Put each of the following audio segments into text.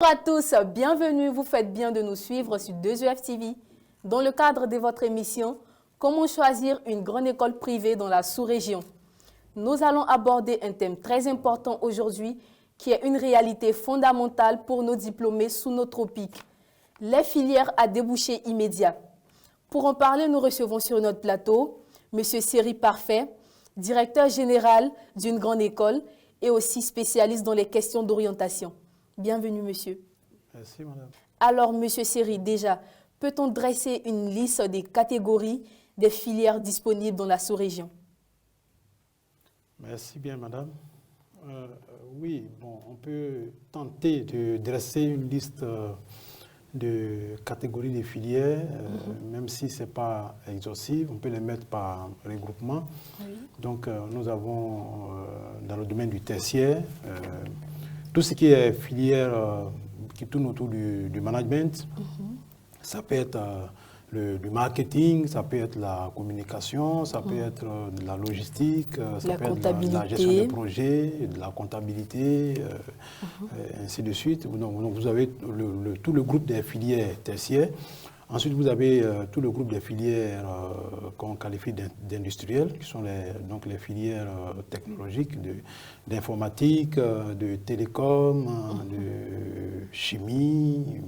à tous, bienvenue, vous faites bien de nous suivre sur 2EF TV. Dans le cadre de votre émission, comment choisir une grande école privée dans la sous-région? Nous allons aborder un thème très important aujourd'hui qui est une réalité fondamentale pour nos diplômés sous nos tropiques, les filières à débouché immédiat. Pour en parler, nous recevons sur notre plateau M. Seri Parfait, directeur général d'une grande école et aussi spécialiste dans les questions d'orientation. Bienvenue, monsieur. Merci, madame. Alors, monsieur Seri, déjà, peut-on dresser une liste des catégories des filières disponibles dans la sous-région? Merci bien, madame. Oui, bon, on peut tenter de dresser une liste de catégories de filières, même si ce n'est pas exhaustif, on peut les mettre par regroupement. Oui. Donc, nous avons dans le domaine du tertiaire, tout ce qui est filière qui tourne autour du management, ça peut être du marketing, ça peut être la communication, ça peut être de la logistique, ça peut être de la gestion des projets, de la comptabilité, ainsi de suite. Donc vous avez tout le groupe des filières tertiaires. Ensuite, vous avez tout le groupe des filières qu'on qualifie d'industrielles, qui sont les filières technologiques, d'informatique, de télécom, de chimie,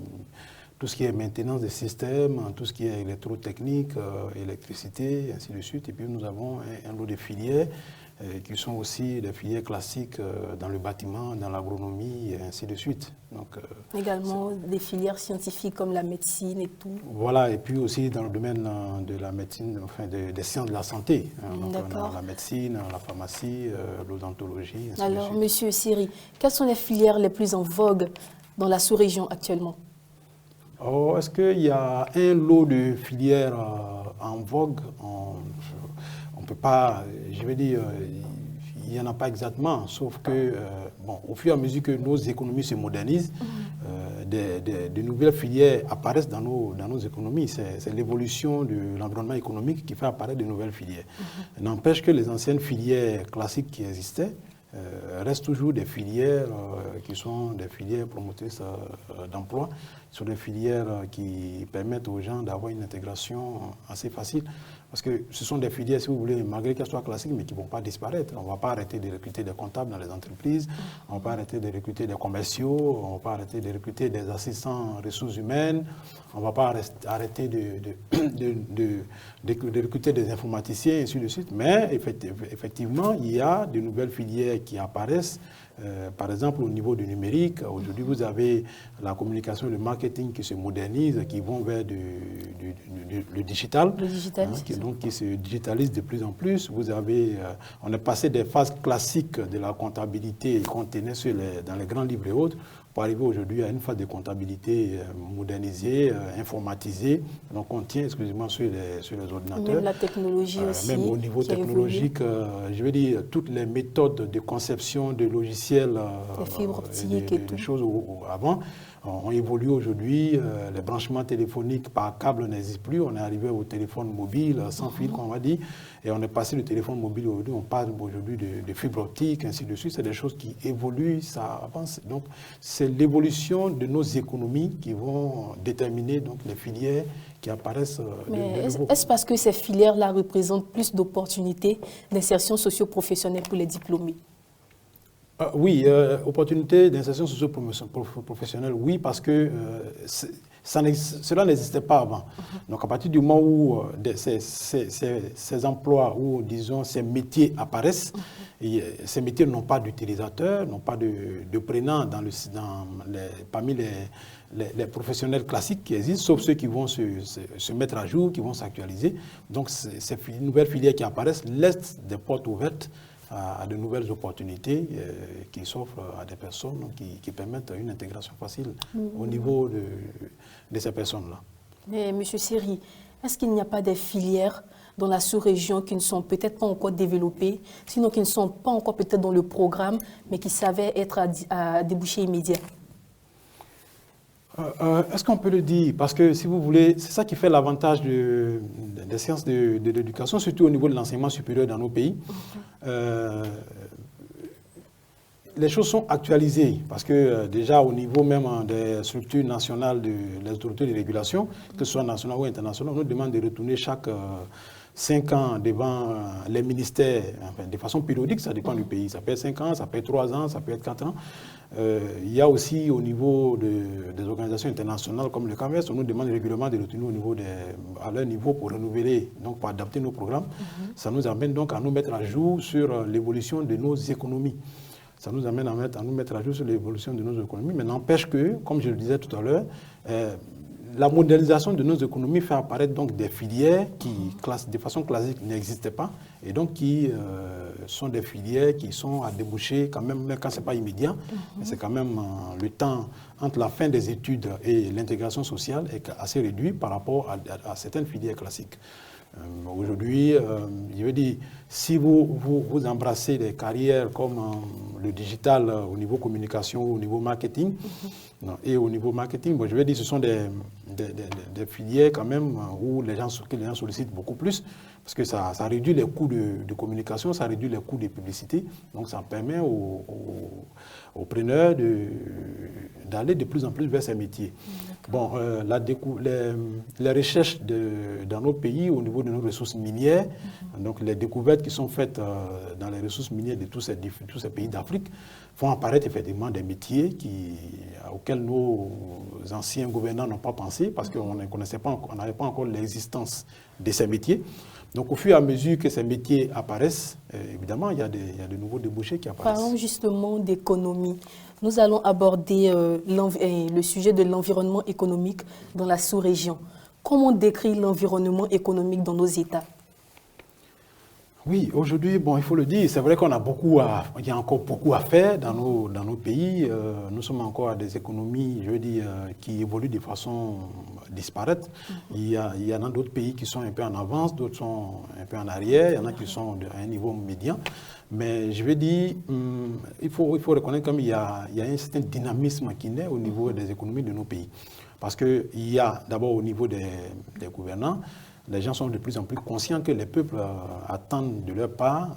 tout ce qui est maintenance des systèmes, tout ce qui est électrotechnique, électricité, ainsi de suite. Et puis nous avons un lot de filières qui sont aussi des filières classiques dans le bâtiment, dans l'agronomie, et ainsi de suite. Donc, également des filières scientifiques comme la médecine et tout. Voilà, et puis aussi dans le domaine de la médecine, enfin des sciences de la santé. Donc la médecine, la pharmacie, l'odontologie, ainsi Alors, de suite. monsieur Seri, quelles sont les filières les plus en vogue dans la sous-région actuellement? Oh, est-ce qu'il y a un lot de filières en vogue? On ne peut pas, je vais dire, il n'y en a pas exactement, sauf que, bon, au fur et à mesure que nos économies se modernisent, de nouvelles filières apparaissent dans nos économies. C'est l'évolution de l'environnement économique qui fait apparaître de nouvelles filières. N'empêche que les anciennes filières classiques qui existaient restent toujours des filières qui sont des filières promotrices d'emploi, sont des filières qui permettent aux gens d'avoir une intégration assez facile. Parce que ce sont des filières, si vous voulez, malgré qu'elles soient classiques, mais qui ne vont pas disparaître. On ne va pas arrêter de recruter des comptables dans les entreprises, on ne va pas arrêter de recruter des commerciaux, on ne va pas arrêter de recruter des assistants ressources humaines, on ne va pas arrêter de recruter des informaticiens, et ainsi de suite. Mais effectivement, il y a de nouvelles filières qui apparaissent. Par exemple, au niveau du numérique, aujourd'hui, vous avez la communication et le marketing qui se modernisent, qui vont vers le digital. Le digital, donc qui se digitalise de plus en plus. Vous avez, on est passé des phases classiques de la comptabilité qu'on tenait dans les grands livres et autres, pour arriver aujourd'hui à une phase de comptabilité modernisée, informatisée, donc on tient exclusivement sur les ordinateurs. Même la technologie aussi. Même au niveau technologique, je veux dire, toutes les méthodes de conception de logiciels, les fibres optiques et tout. Des choses avant, ont évolué aujourd'hui. Les branchements téléphoniques par câble n'existent plus. On est arrivé au téléphone mobile sans fil, comme on va dire. Et on est passé du téléphone mobile aujourd'hui. On parle aujourd'hui de fibres optiques, ainsi de suite. C'est des choses qui évoluent, ça avance. Donc, c'est l'évolution de nos économies qui vont déterminer donc, les filières qui apparaissent. Mais est-ce parce que ces filières-là représentent plus d'opportunités d'insertion socio-professionnelle pour les diplômés? Oui, opportunités d'insertion socio-professionnelle, oui, parce que cela n'existait pas avant. Donc, à partir du moment où ces emplois, ou disons ces métiers apparaissent, et ces métiers n'ont pas d'utilisateurs, n'ont pas de prenants parmi les professionnels classiques qui existent, sauf ceux qui vont se mettre à jour, qui vont s'actualiser. Donc, ces nouvelles filières qui apparaissent laissent des portes ouvertes à de nouvelles opportunités qui s'offrent à des personnes qui permettent une intégration facile au niveau de ces personnes-là. Mais M. Seri, est-ce qu'il n'y a pas des filières dans la sous-région qui ne sont peut-être pas encore développées, sinon qui ne sont pas encore peut-être dans le programme, mais qui savaient être à débouché immédiat? Est-ce qu'on peut le dire? Parce que, si vous voulez, c'est ça qui fait l'avantage des sciences de l'éducation, surtout au niveau de l'enseignement supérieur dans nos pays. les choses sont actualisées parce que déjà au niveau même des structures nationales des autorités de régulation, que ce soit nationales ou internationales, on nous demande de retourner chaque 5 ans devant les ministères, enfin, de façon périodique, ça dépend du pays. Ça peut être 5 ans, ça peut être 3 ans, ça peut être 4 ans. Il y a aussi au niveau des organisations internationales comme le CAMES, on nous demande régulièrement de retourner à leur niveau pour renouveler, donc pour adapter nos programmes. Ça nous amène donc à nous mettre à jour sur l'évolution de nos économies. Ça nous amène à nous mettre à jour sur l'évolution de nos économies, mais n'empêche que, comme je le disais tout à l'heure, la modernisation de nos économies fait apparaître donc des filières qui, de façon classique, n'existaient pas, et donc qui sont des filières qui sont à déboucher quand même quand ce n'est pas immédiat, mais c'est quand même le temps entre la fin des études et l'intégration sociale est assez réduit par rapport à certaines filières classiques. Aujourd'hui, je veux dire, si vous embrassez des carrières comme le digital au niveau communication, au niveau marketing, et au niveau marketing, bon, je veux dire, ce sont des filières quand même où les gens sollicitent beaucoup plus, parce que ça réduit les coûts de communication, ça réduit les coûts de publicité, donc ça permet aux preneurs d'aller de plus en plus vers ces métiers. Bon, les recherches dans nos pays au niveau de nos ressources minières, donc les découvertes qui sont faites dans les ressources minières de tous ces pays d'Afrique font apparaître effectivement des métiers auxquels nos anciens gouvernants n'ont pas pensé parce qu'on n'avait pas encore l'existence de ces métiers. Donc, au fur et à mesure que ces métiers apparaissent, évidemment, il y a de nouveaux débouchés qui apparaissent. Parlons justement d'économie. Nous allons aborder le sujet de l'environnement économique dans la sous-région. Comment décrire l'environnement économique dans nos États? Oui, aujourd'hui, bon, il faut le dire, c'est vrai qu'il y a encore beaucoup à faire dans nos pays. Nous sommes encore à des économies, je veux dire, qui évoluent de façon disparate. Il y en a d'autres pays qui sont un peu en avance, d'autres sont un peu en arrière, il y en a qui sont à un niveau médian. Mais je veux dire, il faut reconnaître qu'il y a un certain dynamisme qui naît au niveau des économies de nos pays. Parce qu'il y a d'abord au niveau des gouvernants, les gens sont de plus en plus conscients que les peuples attendent de leur part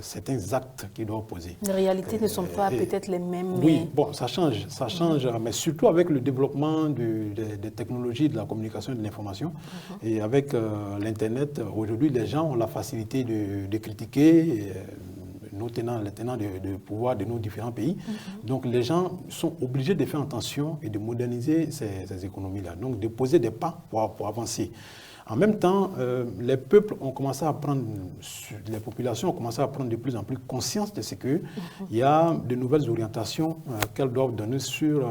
certains actes qu'ils doivent poser. Les réalités ne sont pas peut-être les mêmes. Oui, bon, ça change, mais surtout avec le développement des technologies de la communication et de l'information. Et avec l'Internet, aujourd'hui, les gens ont la facilité de critiquer les tenants de pouvoir de nos différents pays. Donc, les gens sont obligés de faire attention et de moderniser ces économies-là. Donc, de poser des pas pour avancer. En même temps, les populations ont commencé à prendre de plus en plus conscience de ce qu'il y a de nouvelles orientations qu'elles doivent donner sur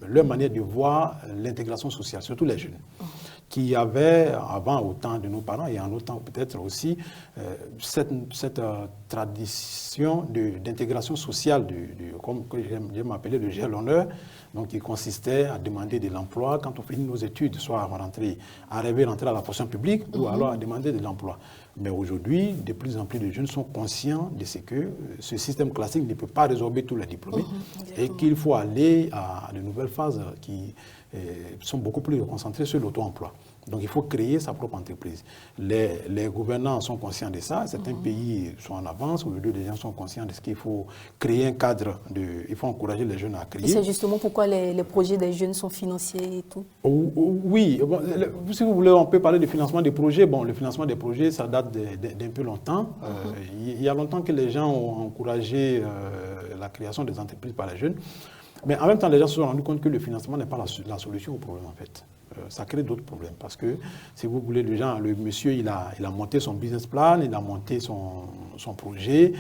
leur manière de voir l'intégration sociale, surtout les jeunes, qui avaient avant, au temps de nos parents et en autant peut-être aussi, cette tradition d'intégration sociale, comme j'aime appeler le gel honneur, donc qui consistait à demander de l'emploi quand on finit nos études, soit à rêver rentrer à la fonction publique ou alors à demander de l'emploi. Mais aujourd'hui, de plus en plus de jeunes sont conscients de ce que ce système classique ne peut pas résorber tous les diplômés et qu'il faut aller à de nouvelles phases qui sont beaucoup plus concentrées sur l'auto-emploi. Donc il faut créer sa propre entreprise. Les gouvernants sont conscients de ça, certains pays sont en avance, aujourd'hui les gens sont conscients de ce qu'il faut créer un cadre, il faut encourager les jeunes à créer. Et c'est justement pourquoi les projets des jeunes sont financiers et tout? Oui, bon, si vous voulez, on peut parler de financement des projets. Bon, le financement des projets, ça date d'un peu longtemps. Il y a longtemps que les gens ont encouragé la création des entreprises par les jeunes. Mais en même temps, les gens se sont rendus compte que le financement n'est pas la solution au problème, en fait. Ça crée d'autres problèmes. Parce que, si vous voulez, le monsieur, il a monté son business plan, il a monté son projet,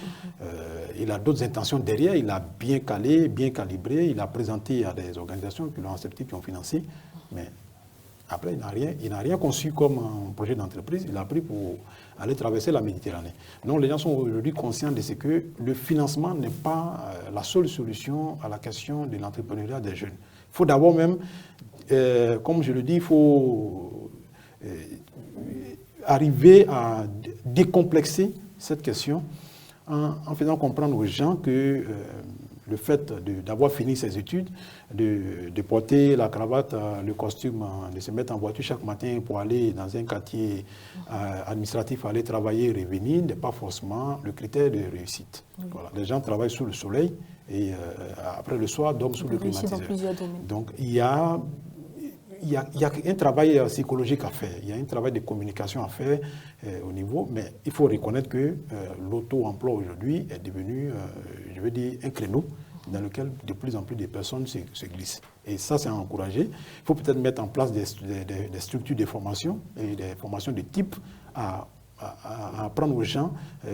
il a d'autres intentions derrière, il a bien calé, bien calibré, il a présenté à des organisations qui l'ont accepté, qui ont financé. Mais après, il n'a rien conçu comme un projet d'entreprise, il a pris pour aller traverser la Méditerranée. Donc, les gens sont aujourd'hui conscients de ce que le financement n'est pas la seule solution à la question de l'entrepreneuriat des jeunes. Il faut d'abord même, comme je le dis, il faut arriver à décomplexer cette question en faisant comprendre aux gens que le fait d'avoir fini ses études, de porter la cravate, le costume, de se mettre en voiture chaque matin pour aller dans un quartier administratif, aller travailler et revenir, n'est pas forcément le critère de réussite. Voilà. Les gens travaillent sous le soleil et après le soir, dorment sous le climatiseur. Donc il y a un travail psychologique à faire, il y a un travail de communication à faire au niveau, mais il faut reconnaître que l'auto-emploi aujourd'hui est devenu, je veux dire, un créneau dans lequel de plus en plus de personnes se glissent. Et ça, c'est à encourager. Il faut peut-être mettre en place des structures de formation et des formations de type à apprendre aux gens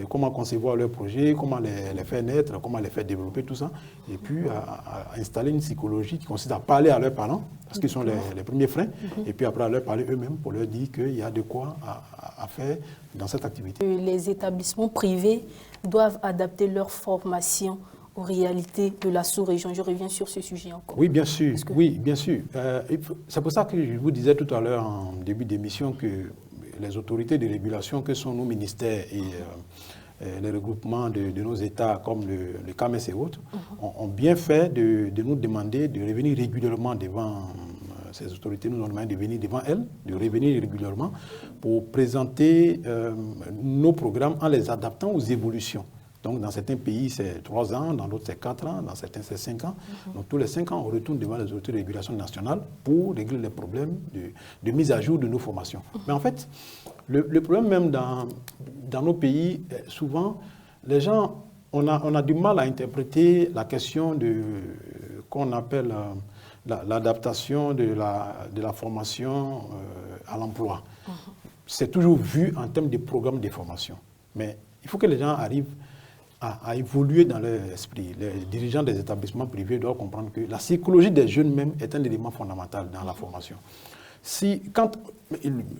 comment concevoir leurs projets, comment les faire naître, comment les faire développer, tout ça. Et puis à installer une psychologie qui consiste à parler à leurs parents, parce qu'ils sont les premiers freins, et puis après à leur parler eux-mêmes pour leur dire qu'il y a de quoi à faire dans cette activité. Les établissements privés doivent adapter leur formation aux réalités de la sous-région. Je reviens sur ce sujet encore. Oui, bien sûr. Oui, bien sûr. C'est pour ça que je vous disais tout à l'heure en début d'émission que les autorités de régulation que sont nos ministères et les regroupements de nos États comme le CAMES et autres ont bien fait de nous demander de revenir régulièrement devant ces autorités, nous ont demandé de venir devant elles, de revenir régulièrement pour présenter nos programmes en les adaptant aux évolutions. Donc, dans certains pays, c'est 3 ans, dans d'autres, c'est 4 ans, dans certains, c'est 5 ans. Donc, tous les 5 ans, on retourne devant les autorités de régulation nationale pour régler les problèmes de mise à jour de nos formations. Mais en fait, le problème même dans nos pays, souvent, les gens, on a du mal à interpréter la question qu'on appelle l'adaptation de la formation à l'emploi. C'est toujours vu en termes de programmes de formation. Mais il faut que les gens arrivent à évoluer dans leur esprit. Les dirigeants des établissements privés doivent comprendre que la psychologie des jeunes même est un élément fondamental dans la formation. Quand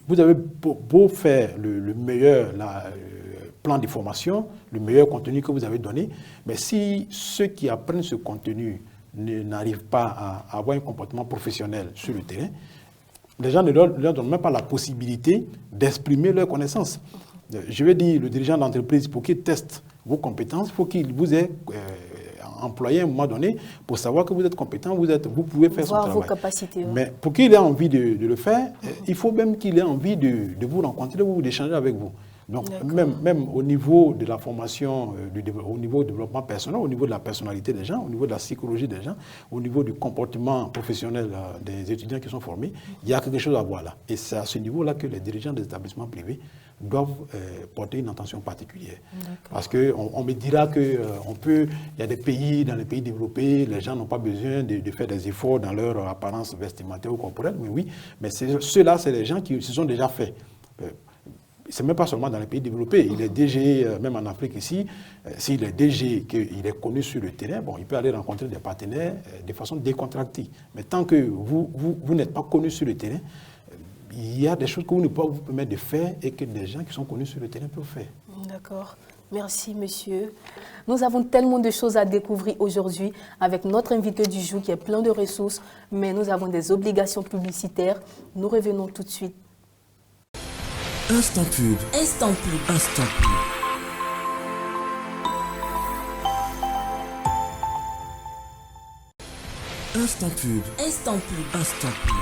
vous avez beau faire le meilleur plan de formation, le meilleur contenu que vous avez donné, mais si ceux qui apprennent ce contenu n'arrivent pas à avoir un comportement professionnel sur le terrain, les gens ne leur donnent même pas la possibilité d'exprimer leurs connaissances. Je vais dire, le dirigeant d'entreprise, pour qu'il teste vos compétences, il faut qu'il vous ait employé à un moment donné pour savoir que vous êtes compétent, vous pouvez faire son travail. Vos capacités. Mais pour qu'il ait envie de le faire, il faut même qu'il ait envie de vous rencontrer ou d'échanger avec vous. Donc, même au niveau de la formation, au niveau du développement personnel, au niveau de la personnalité des gens, au niveau de la psychologie des gens, au niveau du comportement professionnel des étudiants qui sont formés, il y a quelque chose à voir là. Et c'est à ce niveau-là que les dirigeants des établissements privés doivent porter une attention particulière. Parce qu'on me dira qu'il y a des pays, dans les pays développés, les gens n'ont pas besoin de faire des efforts dans leur apparence vestimentaire ou corporelle. Mais oui, mais ceux-là, c'est les gens qui se sont déjà faits. Ce n'est même pas seulement dans les pays développés. Il est DG, même en Afrique ici, s'il est DG, qu'il est connu sur le terrain, bon, il peut aller rencontrer des partenaires de façon décontractée. Mais tant que vous n'êtes pas connu sur le terrain, il y a des choses que vous ne pouvez pas vous permettre de faire et que des gens qui sont connus sur le terrain peuvent faire. D'accord. Merci, monsieur. Nous avons tellement de choses à découvrir aujourd'hui avec notre invité du jour qui est plein de ressources, mais nous avons des obligations publicitaires. Nous revenons tout de suite. Instant pub. Instant pub. Instant pub. Instant pub. Instant pub. Instant pub.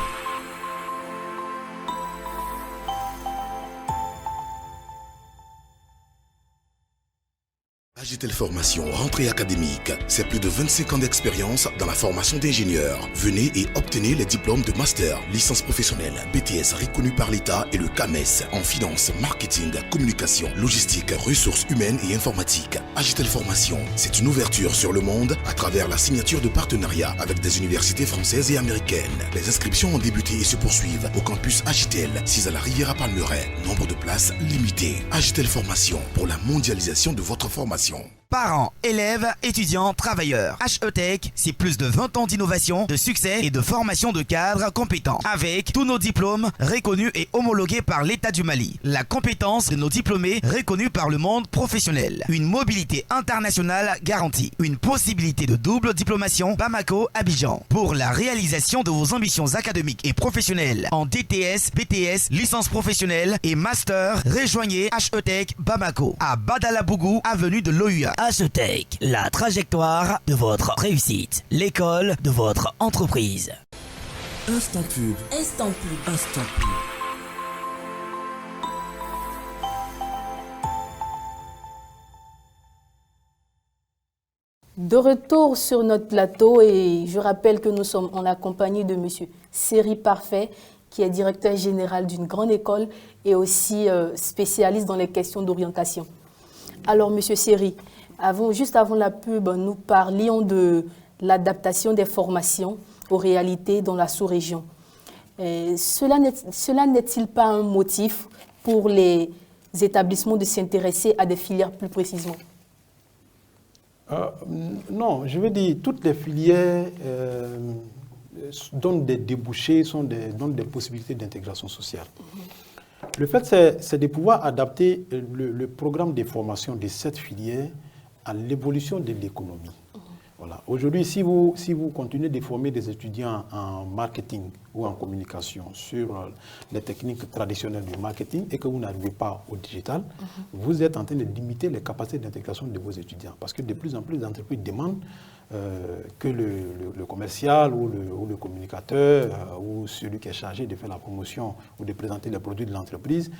Agitel Formation, rentrée académique. C'est plus de 25 ans d'expérience dans la formation d'ingénieurs. Venez et obtenez les diplômes de master, licence professionnelle, BTS reconnus par l'État et le CAMES en finance, marketing, communication, logistique, ressources humaines et informatique. Agitel Formation, c'est une ouverture sur le monde à travers la signature de partenariats avec des universités françaises et américaines. Les inscriptions ont débuté et se poursuivent au campus Agitel, 6 à la Riviera Palmeraie. Nombre de places limité. Agitel Formation pour la mondialisation de votre formation. Parents, élèves, étudiants, travailleurs. HETech, c'est plus de 20 ans d'innovation, de succès et de formation de cadres compétents. Avec tous nos diplômes reconnus et homologués par l'État du Mali. La compétence de nos diplômés reconnus par le monde professionnel. Une mobilité internationale garantie. Une possibilité de double diplomation Bamako-Abidjan. Pour la réalisation de vos ambitions académiques et professionnelles en DTS, BTS, licence professionnelle et master, rejoignez HETech Bamako à Badalabougou, avenue de l'OUA. HETEC, la trajectoire de votre réussite. L'école de votre entreprise. Instant pub. Instant pub. Instant pub. De retour sur notre plateau et je rappelle que nous sommes en la compagnie de M. Seri Parfait, qui est directeur général d'une grande école et aussi spécialiste dans les questions d'orientation. Alors, M. Seri, juste avant la pub, nous parlions de l'adaptation des formations aux réalités dans la sous-région. Cela n'est-il pas un motif pour les établissements de s'intéresser à des filières plus précisément? Non, je veux dire, toutes les filières donnent des débouchés, donnent des possibilités d'intégration sociale. Le fait, c'est de pouvoir adapter le programme de formation de cette filière à l'évolution de l'économie. Voilà. Aujourd'hui, si vous continuez de former des étudiants en marketing ou en communication sur les techniques traditionnelles du marketing et que vous n'arrivez pas au digital, vous êtes en train de limiter les capacités d'intégration de vos étudiants. Parce que de plus en plus d'entreprises demandent que le commercial ou le communicateur ou celui qui est chargé de faire la promotion ou de présenter les produits de l'entreprise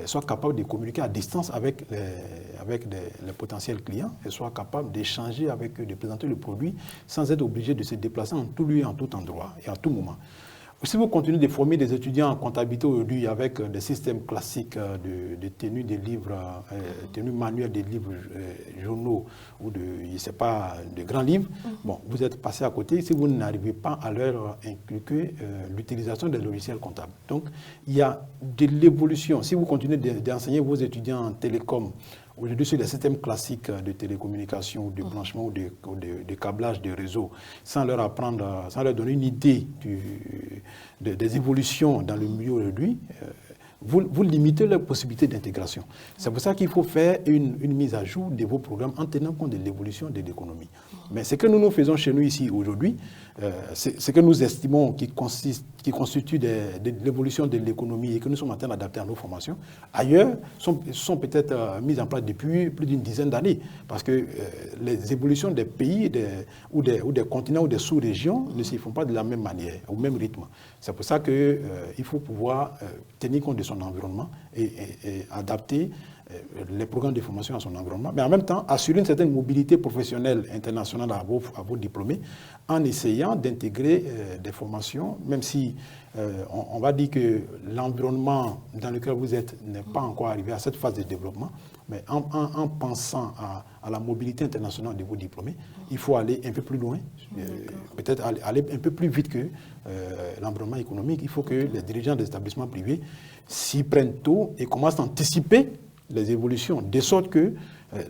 soit capable de communiquer à distance avec les potentiels clients et soit capable d'échanger avec eux, de présenter le produit sans être obligé de se déplacer en tout lieu, en tout endroit et à tout moment. Si vous continuez de former des étudiants en comptabilité aujourd'hui avec des systèmes classiques de tenue des livres, tenue manuelle des livres journaux ou de grands livres, bon, vous êtes passé à côté si vous n'arrivez pas à leur inculquer l'utilisation des logiciels comptables. Donc, il y a de l'évolution. Si vous continuez d'enseigner vos étudiants en télécom, aujourd'hui, sur les systèmes classiques de télécommunication, ou de branchement ou de câblage de réseau, sans leur apprendre, sans leur donner une idée des évolutions dans le milieu aujourd'hui, vous limitez leurs possibilités d'intégration. C'est pour ça qu'il faut faire une mise à jour de vos programmes en tenant compte de l'évolution de l'économie. Mais ce que nous faisons chez nous ici aujourd'hui, ce que nous estimons qui constitue de l'évolution de l'économie et que nous sommes en train d'adapter à nos formations, ailleurs sont peut-être mises en place depuis plus d'une dizaine d'années. Parce que les évolutions des pays ou des continents ou des sous-régions ne se font pas de la même manière, au même rythme. C'est pour ça qu'il faut pouvoir tenir compte de son environnement et adapter les programmes de formation à son environnement, mais en même temps assurer une certaine mobilité professionnelle internationale à vos diplômés en essayant d'intégrer des formations, même si on va dire que l'environnement dans lequel vous êtes n'est pas encore arrivé à cette phase de développement, mais en pensant à la mobilité internationale de vos diplômés, il faut aller un peu plus loin, peut-être aller un peu plus vite que l'environnement économique. Il faut que les dirigeants des établissements privés s'y prennent tôt et commencent à anticiper les évolutions, de sorte que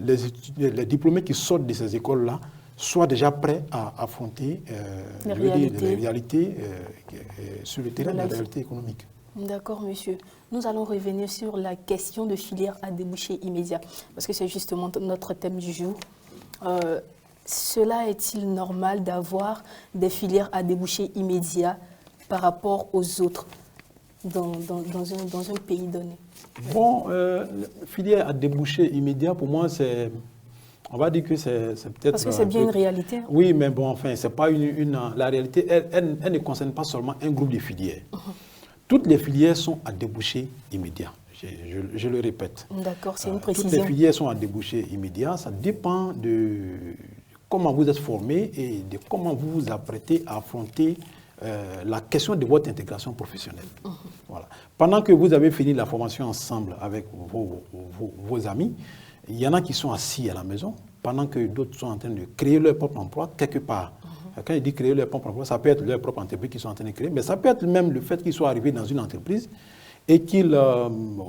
les diplômés qui sortent de ces écoles-là soient déjà prêts à affronter les réalités sur le terrain de la réalité économique. D'accord, monsieur. Nous allons revenir sur la question de filière à débouché immédiat, parce que c'est justement notre thème du jour. Cela est-il normal d'avoir des filières à débouché immédiat par rapport aux autres dans un pays donné? Bon, filière à débouché immédiat, pour moi, on va dire que c'est peut-être... Parce que c'est bien une réalité. Hein. Oui, mais bon, enfin, c'est pas la réalité, elle ne concerne pas seulement un groupe de filières. Toutes les filières sont à débouché immédiat, je le répète. D'accord, c'est une précision. Toutes les filières sont à débouché immédiat, ça dépend de comment vous êtes formé et de comment vous vous apprêtez à affronter la question de votre intégration professionnelle. Voilà. Pendant que vous avez fini la formation ensemble avec vos amis, il y en a qui sont assis à la maison, pendant que d'autres sont en train de créer leur propre emploi quelque part. Quand je dis créer leur propre emploi, ça peut être leur propre entreprise qu'ils sont en train de créer, mais ça peut être même le fait qu'ils soient arrivés dans une entreprise et qu'ils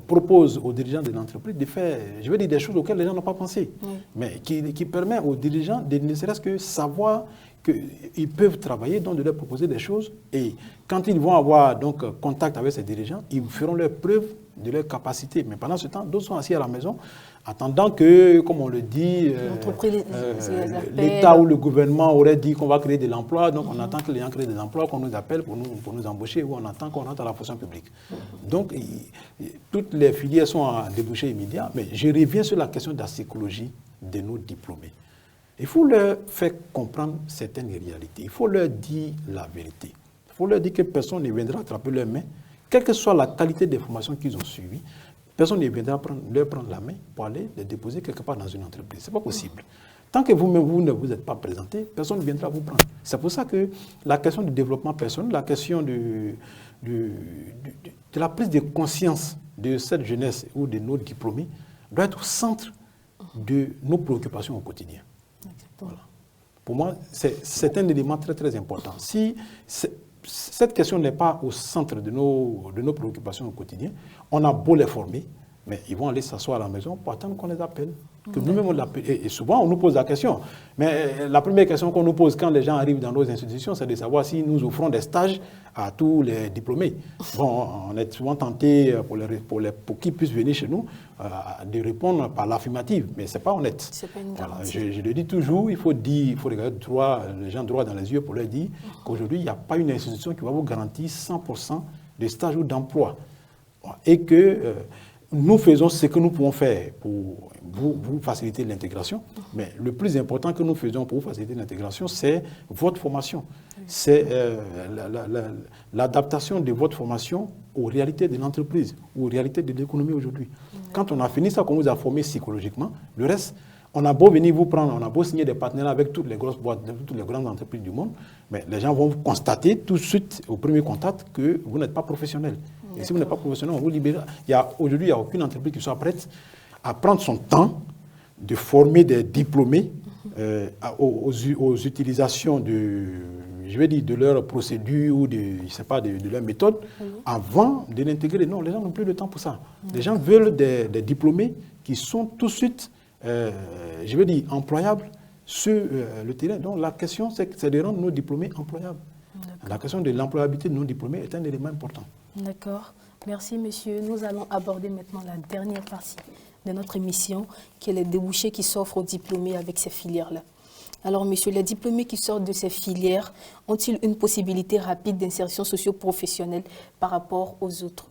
proposent aux dirigeants de l'entreprise de faire, je veux dire, des choses auxquelles les gens n'ont pas pensé, mais qui permet aux dirigeants de ne serait-ce que savoir qu'ils peuvent travailler, donc de leur proposer des choses. Et quand ils vont avoir donc contact avec ces dirigeants, ils feront leur preuve de leur capacité. Mais pendant ce temps, d'autres sont assis à la maison, attendant que, comme on le dit, l'État ou le gouvernement aurait dit qu'on va créer de l'emploi, donc on attend que les gens créent des emplois, qu'on nous appelle pour nous embaucher, ou on attend qu'on rentre à la fonction publique. Donc, toutes les filières sont à débouché immédiat, mais je reviens sur la question de la psychologie de nos diplômés. Il faut leur faire comprendre certaines réalités. Il faut leur dire la vérité. Il faut leur dire que personne ne viendra attraper leurs mains, quelle que soit la qualité des formations qu'ils ont suivies. Personne ne viendra leur prendre la main pour aller les déposer quelque part dans une entreprise. Ce n'est pas possible. Tant que vous-même, vous ne vous êtes pas présenté, personne ne viendra vous prendre. C'est pour ça que la question du développement personnel, la question de la prise de conscience de cette jeunesse ou de nos diplômés doit être au centre de nos préoccupations au quotidien. Voilà. Pour moi, c'est un élément très, très important. Si cette question n'est pas au centre de nos préoccupations au quotidien, on a beau les former, mais ils vont aller s'asseoir à la maison pour attendre qu'on les appelle. Que nous-mêmes on l'appelle. Et souvent, on nous pose la question. Mais la première question qu'on nous pose quand les gens arrivent dans nos institutions, c'est de savoir si nous offrons des stages à tous les diplômés. Bon, on est souvent tenté, pour qu'ils puissent venir chez nous, de répondre par l'affirmative. Mais ce n'est pas honnête. C'est pas une garantie. Voilà, je le dis toujours, il faut regarder les gens droit dans les yeux pour leur dire qu'aujourd'hui, il n'y a pas une institution qui va vous garantir 100% de stage ou d'emploi. Et que nous faisons ce que nous pouvons faire pour vous faciliter l'intégration, mais le plus important que nous faisons pour vous faciliter l'intégration, c'est votre formation. C'est l'adaptation de votre formation aux réalités de l'entreprise, aux réalités de l'économie aujourd'hui. Quand on a fini ça, qu'on vous a formé psychologiquement, le reste, on a beau venir vous prendre, on a beau signer des partenariats avec toutes les grosses boîtes, toutes les grandes entreprises du monde, mais les gens vont vous constater tout de suite, au premier contact, que vous n'êtes pas professionnel. Et si vous n'êtes pas professionnel, on vous libère. Aujourd'hui, il n'y a aucune entreprise qui soit prête à prendre son temps de former des diplômés aux utilisations de leurs procédures ou de leurs méthodes avant de l'intégrer. Non, les gens n'ont plus le temps pour ça. Les gens veulent des diplômés qui sont tout de suite, employables sur le terrain. Donc la question, c'est de rendre nos diplômés employables. La question de l'employabilité de nos diplômés est un élément important. D'accord. Merci, monsieur. Nous allons aborder maintenant la dernière partie de notre émission, qui est les débouchés qui s'offrent aux diplômés avec ces filières-là. Alors, monsieur, les diplômés qui sortent de ces filières ont-ils une possibilité rapide d'insertion socio-professionnelle par rapport aux autres?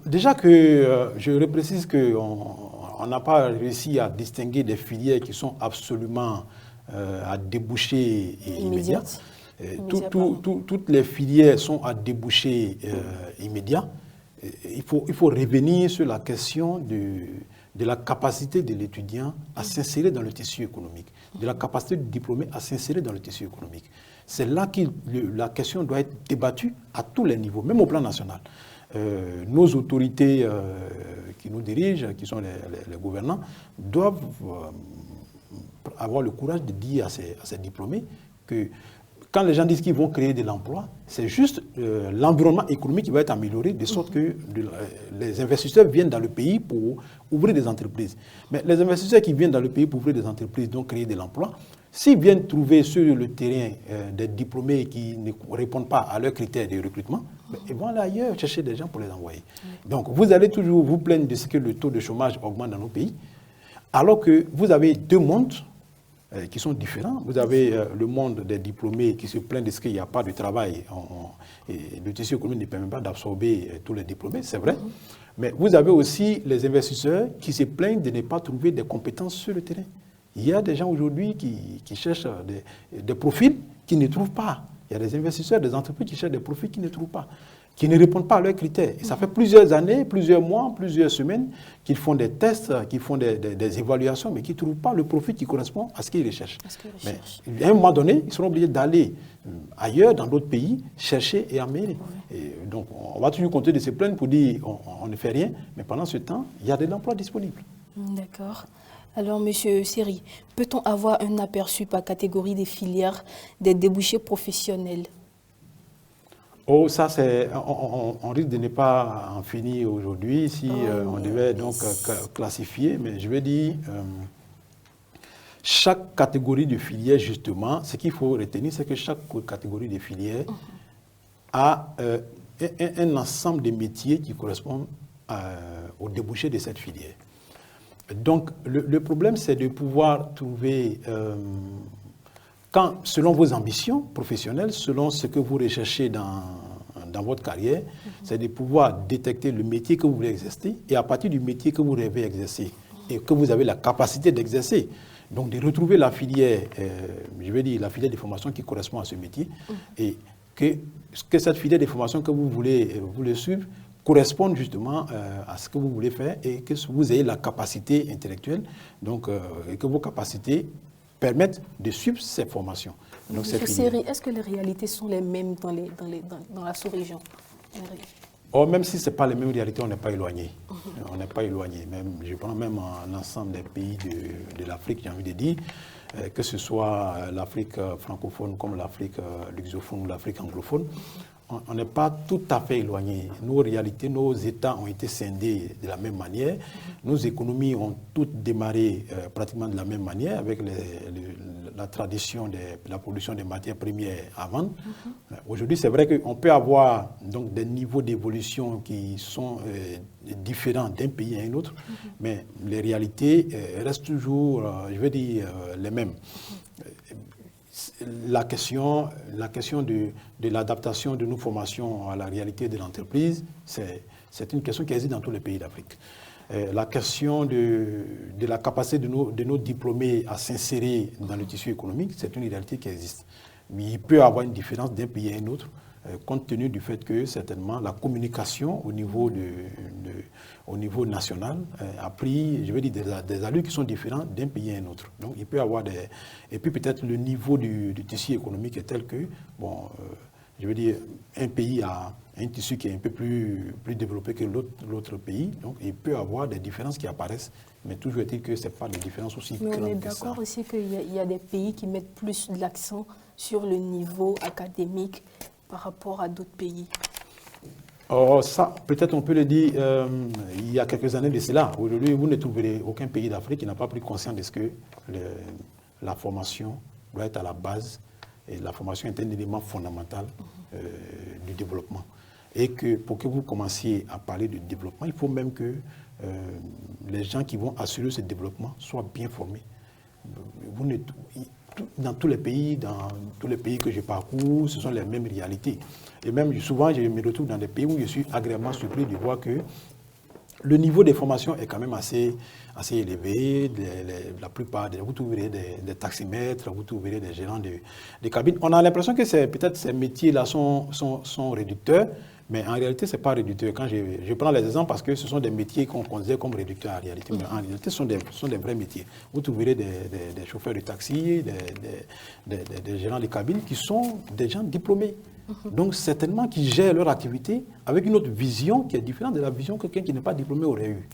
Déjà que je reprécise qu'on n'a pas réussi à distinguer des filières qui sont absolument à déboucher immédiat. Toutes les filières sont à déboucher immédiat. Il faut revenir sur la question de la capacité de l'étudiant à s'insérer dans le tissu économique, de la capacité du diplômé à s'insérer dans le tissu économique. C'est là que la question doit être débattue à tous les niveaux, même au plan national. Nos autorités qui nous dirigent, qui sont les gouvernants, doivent avoir le courage de dire à ces diplômés que quand les gens disent qu'ils vont créer de l'emploi, c'est juste l'environnement économique qui va être amélioré, de sorte que les investisseurs viennent dans le pays pour ouvrir des entreprises. Mais les investisseurs qui viennent dans le pays pour ouvrir des entreprises, donc créer de l'emploi, s'ils viennent trouver sur le terrain des diplômés qui ne répondent pas à leurs critères de recrutement, ils vont aller ailleurs chercher des gens pour les envoyer. Donc vous allez toujours vous plaindre de ce que le taux de chômage augmente dans nos pays, alors que vous avez deux mondes qui sont différents. Vous avez le monde des diplômés qui se plaignent de ce qu'il n'y a pas de travail. Et le tissu économique ne permet pas d'absorber tous les diplômés, c'est vrai. Mais vous avez aussi les investisseurs qui se plaignent de ne pas trouver des compétences sur le terrain. Il y a des gens aujourd'hui qui cherchent des profils qu'ils ne trouvent pas. Il y a des investisseurs, des entreprises qui cherchent des profils qu'ils ne trouvent pas, qui ne répondent pas à leurs critères. Et ça fait plusieurs années, plusieurs mois, plusieurs semaines qu'ils font des tests, qu'ils font des évaluations, mais qui ne trouvent pas le profil qui correspond à ce qu'ils recherchent. Mais à un moment donné, ils seront obligés d'aller ailleurs, dans d'autres pays, chercher et amener. Et donc, on va toujours compter de se plaindre pour dire on ne fait rien, mais pendant ce temps, il y a de l'emploi disponible. D'accord. Alors, monsieur Seri, peut-on avoir un aperçu par catégorie des filières des débouchés professionnels? Oh, ça, on risque de ne pas en finir aujourd'hui si on devait donc classifier, mais je veux dire, chaque catégorie de filière, justement, ce qu'il faut retenir, c'est que chaque catégorie de filière a un ensemble de métiers qui correspondent au débouché de cette filière. Donc, le problème, c'est de pouvoir trouver, selon vos ambitions professionnelles, selon ce que vous recherchez dans votre carrière, c'est de pouvoir détecter le métier que vous voulez exercer et à partir du métier que vous rêvez exercer, et que vous avez la capacité d'exercer. Donc de retrouver la filière, je vais dire la filière de formation qui correspond à ce métier, et que cette filière de formation que vous voulez suivre corresponde justement à ce que vous voulez faire et que vous ayez la capacité intellectuelle, donc, et que vos capacités permettent de suivre ces formations. Donc, Monsieur Seri, est-ce que les réalités sont les mêmes dans la sous-région? Or, même si ce n'est pas les mêmes réalités, on n'est pas éloigné. On n'est pas éloigné. Même, je prends même un ensemble des pays de l'Afrique, j'ai envie de dire, que ce soit l'Afrique francophone comme l'Afrique lusophone ou l'Afrique anglophone, on n'est pas tout à fait éloigné. Nos réalités, nos États ont été scindés de la même manière. Nos économies ont toutes démarré pratiquement de la même manière, avec la tradition de la production des matières premières à vendre. Aujourd'hui, c'est vrai qu'on peut avoir donc, des niveaux d'évolution qui sont différents d'un pays à un autre, mais les réalités restent toujours, je veux dire, les mêmes. La question de l'adaptation de nos formations à la réalité de l'entreprise, c'est une question qui existe dans tous les pays d'Afrique. La question de la capacité de nos diplômés à s'insérer dans le tissu économique, c'est une réalité qui existe. Mais il peut y avoir une différence d'un pays à un autre, compte tenu du fait que certainement la communication au niveau national a pris, je veux dire, des allures qui sont différentes d'un pays à un autre. Donc il peut y avoir des... Et puis peut-être le niveau du tissu économique est tel que, bon, je veux dire, un pays a un tissu qui est un peu plus développé que l'autre pays. Donc il peut y avoir des différences qui apparaissent, mais toujours est-il que ce n'est pas des différences aussi grandes que ça. Mais on est d'accord aussi qu'il y a des pays qui mettent plus de l'accent sur le niveau académique par rapport à d'autres pays. Oh, ça, peut-être on peut le dire il y a quelques années de cela. Aujourd'hui, vous ne trouverez aucun pays d'Afrique qui n'a pas pris conscience de ce que la formation doit être à la base, et la formation est un élément fondamental du développement. Et que pour que vous commenciez à parler de développement, il faut même que les gens qui vont assurer ce développement soient bien formés. Dans tous les pays que je parcours, ce sont les mêmes réalités. Et même souvent, je me retrouve dans des pays où je suis agréablement surpris de voir que le niveau des formations est quand même assez élevé. La plupart, vous trouverez des taximètres, vous trouverez des gérants de cabines. On a l'impression que peut-être ces métiers-là sont réducteurs, mais en réalité, ce n'est pas réducteur. Quand je prends les exemples parce que ce sont des métiers qu'on considère comme réducteurs en réalité. Mais en réalité, ce sont des vrais métiers. Vous trouverez des chauffeurs de taxi, des gérants de cabines qui sont des gens diplômés. Donc, certainement, qui gèrent leur activité avec une autre vision qui est différente de la vision que quelqu'un qui n'est pas diplômé aurait eue.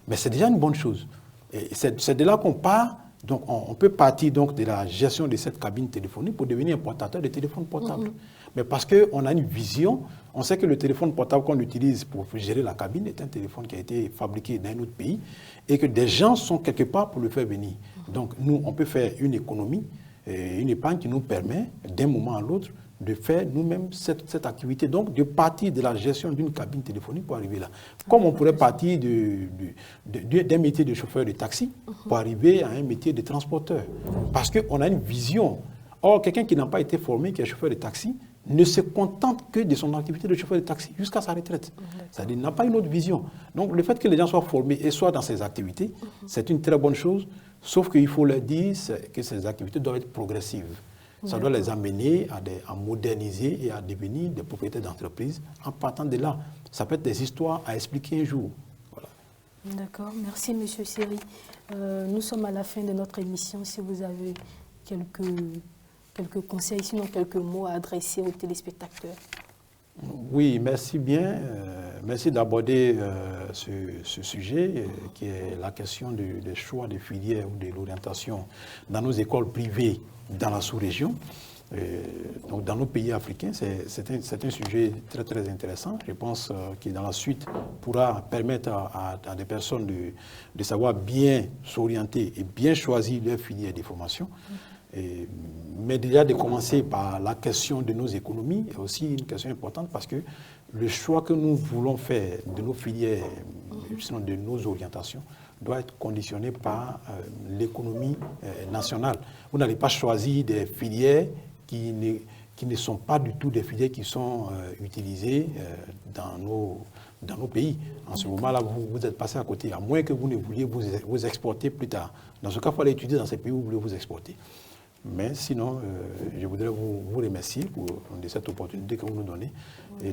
Mais c'est déjà une bonne chose. Et c'est de là qu'on part. Donc, on peut partir donc, de la gestion de cette cabine téléphonique pour devenir importateur de téléphones portables. Mais parce qu'on a une vision, on sait que le téléphone portable qu'on utilise pour gérer la cabine est un téléphone qui a été fabriqué dans un autre pays et que des gens sont quelque part pour le faire venir. Donc, nous, on peut faire une économie, une épargne qui nous permet, d'un moment à l'autre, de faire nous-mêmes cette activité, donc de partir de la gestion d'une cabine téléphonique pour arriver là. Comme on pourrait partir d'un métier de chauffeur de taxi pour arriver à un métier de transporteur. Parce qu'on a une vision. Or, quelqu'un qui n'a pas été formé, qui est chauffeur de taxi, ne se contente que de son activité de chauffeur de taxi jusqu'à sa retraite. C'est-à-dire qu'il n'a pas une autre vision. Donc, le fait que les gens soient formés et soient dans ces activités, c'est une très bonne chose, sauf qu'il faut leur dire que ces activités doivent être progressives. Ça doit les amener à moderniser et à devenir des propriétaires d'entreprise. En partant de là, ça peut être des histoires à expliquer un jour. Voilà. D'accord, merci M. Seri. Nous sommes à la fin de notre émission. Si vous avez quelques conseils, sinon quelques mots à adresser aux téléspectateurs. Oui, merci bien. Merci d'aborder ce sujet qui est la question des choix de filières ou de l'orientation dans nos écoles privées dans la sous-région. Donc dans nos pays africains, c'est un sujet très très intéressant. Je pense que dans la suite pourra permettre à des personnes de savoir bien s'orienter et bien choisir leur filière de formation. Mais déjà de commencer par la question de nos économies est aussi une question importante parce que le choix que nous voulons faire de nos filières, sinon de nos orientations, doit être conditionné par l'économie nationale. Vous n'allez pas choisir des filières qui ne sont pas du tout des filières qui sont utilisées dans dans nos pays. En ce moment-là, vous êtes passé à côté, à moins que vous ne vouliez vous exporter plus tard. Dans ce cas, il fallait étudier dans ces pays où vous voulez vous exporter. Mais sinon, je voudrais vous remercier pour cette opportunité que vous nous donnez et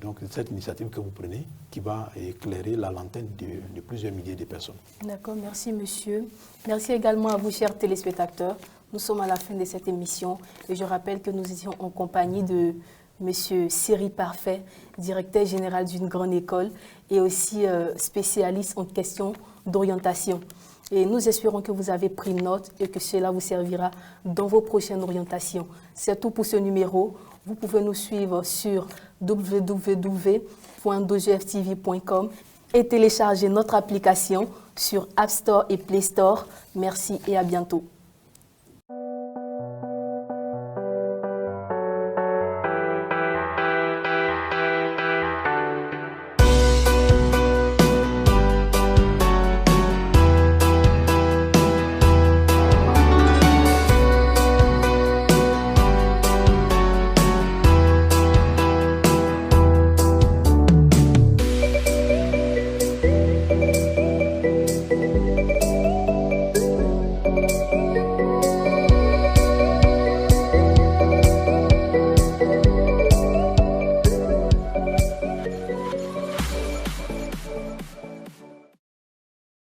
donc cette initiative que vous prenez qui va éclairer la lanterne de plusieurs milliers de personnes. D'accord, merci monsieur. Merci également à vous, chers téléspectateurs. Nous sommes à la fin de cette émission et je rappelle que nous étions en compagnie de monsieur Cyril Parfait, directeur général d'une grande école et aussi spécialiste en questions d'orientation. Et nous espérons que vous avez pris note et que cela vous servira dans vos prochaines orientations. C'est tout pour ce numéro. Vous pouvez nous suivre sur www.2GFTV.com et télécharger notre application sur App Store et Play Store. Merci et à bientôt.